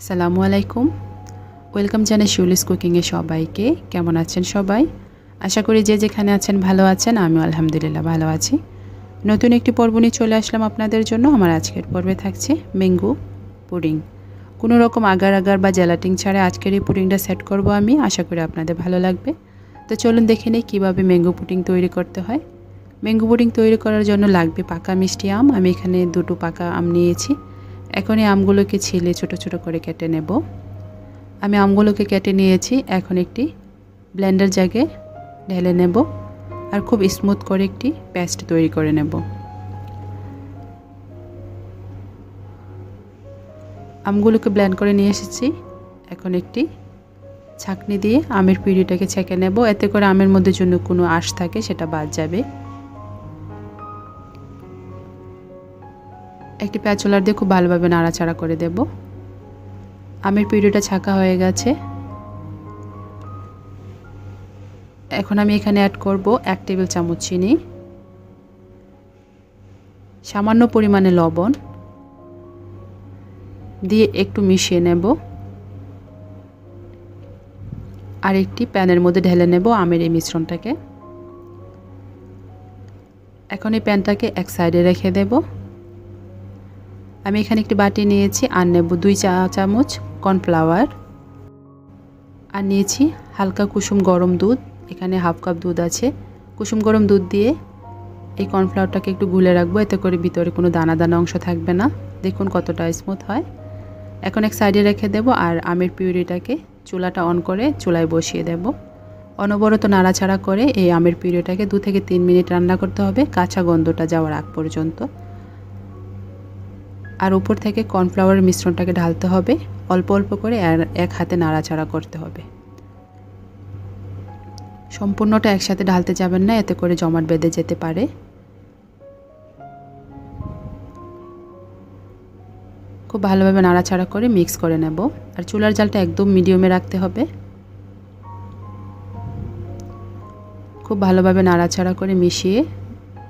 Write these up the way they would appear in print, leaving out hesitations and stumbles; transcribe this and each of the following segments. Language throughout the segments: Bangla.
আসসালামু আলাইকুম। ওয়েলকাম জানাই শিউলিস কুকিংয়ে সবাইকে। কেমন আছেন সবাই? আশা করি যে যেখানে আছেন ভালো আছেন। আমিও আলহামদুলিল্লাহ ভালো আছি। নতুন একটি পর্ব নিয়ে চলে আসলাম আপনাদের জন্য। আমার আজকের পর্বে থাকছে ম্যাঙ্গো পুডিং। কোনো রকম আগার বা জেলাটিন ছাড়া আজকের এই পুডিংটা সেট করব আমি। আশা করি আপনাদের ভালো লাগবে। তো চলুন দেখে নেই কীভাবে ম্যাঙ্গো পুডিং তৈরি করতে হয়। ম্যাঙ্গো পুডিং তৈরি করার জন্য লাগবে পাকা মিষ্টি আম। আমি এখানে 2টো পাকা আম নিয়েছি। এখন এই আমগুলোকে ছিলে ছোট ছোট করে কেটে নেব। আমি আমগুলোকে কেটে নিয়েছি। এখন একটি ব্লেন্ডার জাগে ঢেলে নেব আর খুব স্মুথ করে একটি পেস্ট তৈরি করে নেব। আমগুলোকে ব্লেন্ড করে নিয়ে এসেছি। এখন একটি ছাঁকনি দিয়ে আমের পিউরিটাকে ছেঁকে নেব। এতে করে আমের মধ্যে জন্য কোনো আঁশ থাকে সেটা বাদ যাবে। একটি প্যাচুলার দিয়ে খুব ভালোভাবে নাড়াচাড়া করে দেব। আমের পিউরিটা ছাঁকা হয়ে গেছে। এখন আমি এখানে অ্যাড করব 1 টেবিল চামচ চিনি, সামান্য পরিমাণে লবণ দিয়ে একটু মিশিয়ে নেব আর একটি প্যানের মধ্যে ঢেলে নেব আমের এই মিশ্রণটাকে। এখন এই প্যানটাকে এক সাইডে রেখে দেব। আমি এখানে একটি বাটি নিয়েছি আর নেব 2 চা চামচ কর্নফ্লাওয়ার আর নিয়েছি হালকা কুসুম গরম দুধ। এখানে হাফ কাপ দুধ আছে। কুসুম গরম দুধ দিয়ে এই কর্নফ্লাওয়ারটাকে একটু গুলে রাখবো, এতে করে ভিতরে কোনো দানা দানা অংশ থাকবে না। দেখুন কতটা স্মুথ হয়। এখন এক সাইডে রেখে দেব আর আমের পিউরিটাকে চুলাটা অন করে চুলায় বসিয়ে দেব। অনবরত নাড়াচাড়া করে এই আমের পিউরিটাকে 2 থেকে 3 মিনিট রান্না করতে হবে, কাঁচা গন্ধটা যাওয়ার আগ পর্যন্ত। আর উপর থেকে কর্নফ্লাওয়ারের মিশ্রণটাকে ঢালতে হবে অল্প অল্প করে আর এক হাতে নাড়াচাড়া করতে হবে। সম্পূর্ণটা একসাথে ঢালতে যাবেন না, এতে করে জমাট বেঁধে যেতে পারে। খুব ভালোভাবে নাড়াচাড়া করে মিক্স করে নেব আর চুলার জালটা একদম মিডিয়ামে রাখতে হবে। খুব ভালোভাবে নাড়াচাড়া করে মিশিয়ে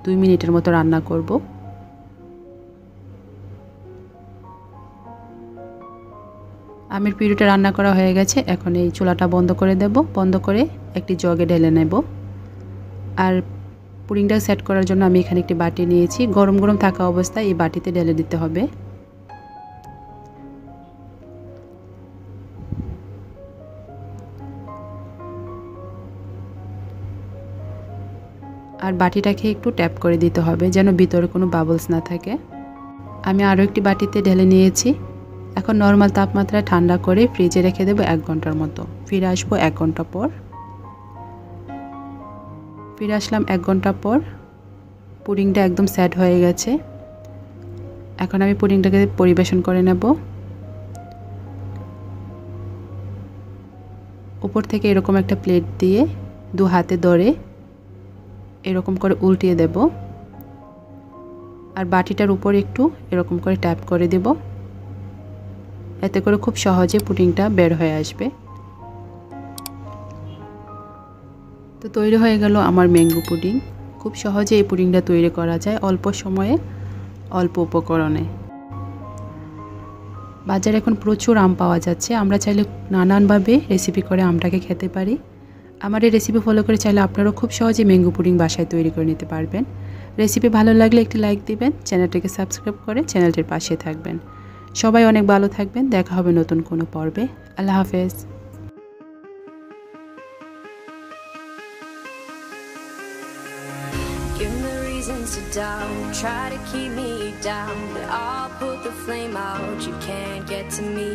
2 মিনিটের মতো রান্না করব। আমের পিউরিটা রান্না করা হয়ে গেছে। এখন এই চুলাটা বন্ধ করে দেব। বন্ধ করে একটি জগে ঢেলে নেব। আর পুডিংটা সেট করার জন্য আমি এখানে একটি বাটি নিয়েছি। গরম গরম থাকা অবস্থায় এই বাটিতে ঢেলে দিতে হবে। আর বাটিটাকে একটু ট্যাপ করে দিতে হবে যেন ভিতরে কোনো বাবলস না থাকে। আমি আরও একটি বাটিতে ঢেলে নিয়েছি। এখন নর্মাল তাপমাত্রায় ঠান্ডা করে ফ্রিজে রেখে দেব 1 ঘন্টার মতো। ফিরে আসবো 1 ঘন্টা পর। ফিরে আসলাম 1 ঘন্টা পর। পুডিংটা একদম সেট হয়ে গেছে। এখন আমি পুডিংটাকে পরিবেশন করে নেব। উপর থেকে এরকম একটা প্লেট দিয়ে 2 হাতে ধরে এরকম করে উল্টিয়ে দেব আর বাটিটার উপর একটু এরকম করে ট্যাপ করে দেব। এতে করে খুব সহজে পুডিংটা বের হয়ে আসবে। তো তৈরি হয়ে গেল আমার ম্যাঙ্গো পুডিং। খুব সহজে এই পুডিংটা তৈরি করা যায় অল্প সময়ে অল্প উপকরণে। বাজারে এখন প্রচুর আম পাওয়া যাচ্ছে। আমরা চাইলে নানানভাবে রেসিপি করে আমটাকে খেতে পারি। আমার এই রেসিপি ফলো করে চাইলে আপনারাও খুব সহজে ম্যাঙ্গো পুডিং বাসায় তৈরি করে নিতে পারবেন। রেসিপি ভালো লাগলে একটি লাইক দিবেন, চ্যানেলটিকে সাবস্ক্রাইব করে চ্যানেলটির পাশে থাকবেন। সবাই অনেক ভালো থাকবেন। দেখা হবে নতুন কোনো পর্বে। আল্লাহ হাফেজ। Give me reasons to doubt, try to keep me down, but I'll put the flame out. You can't get to me.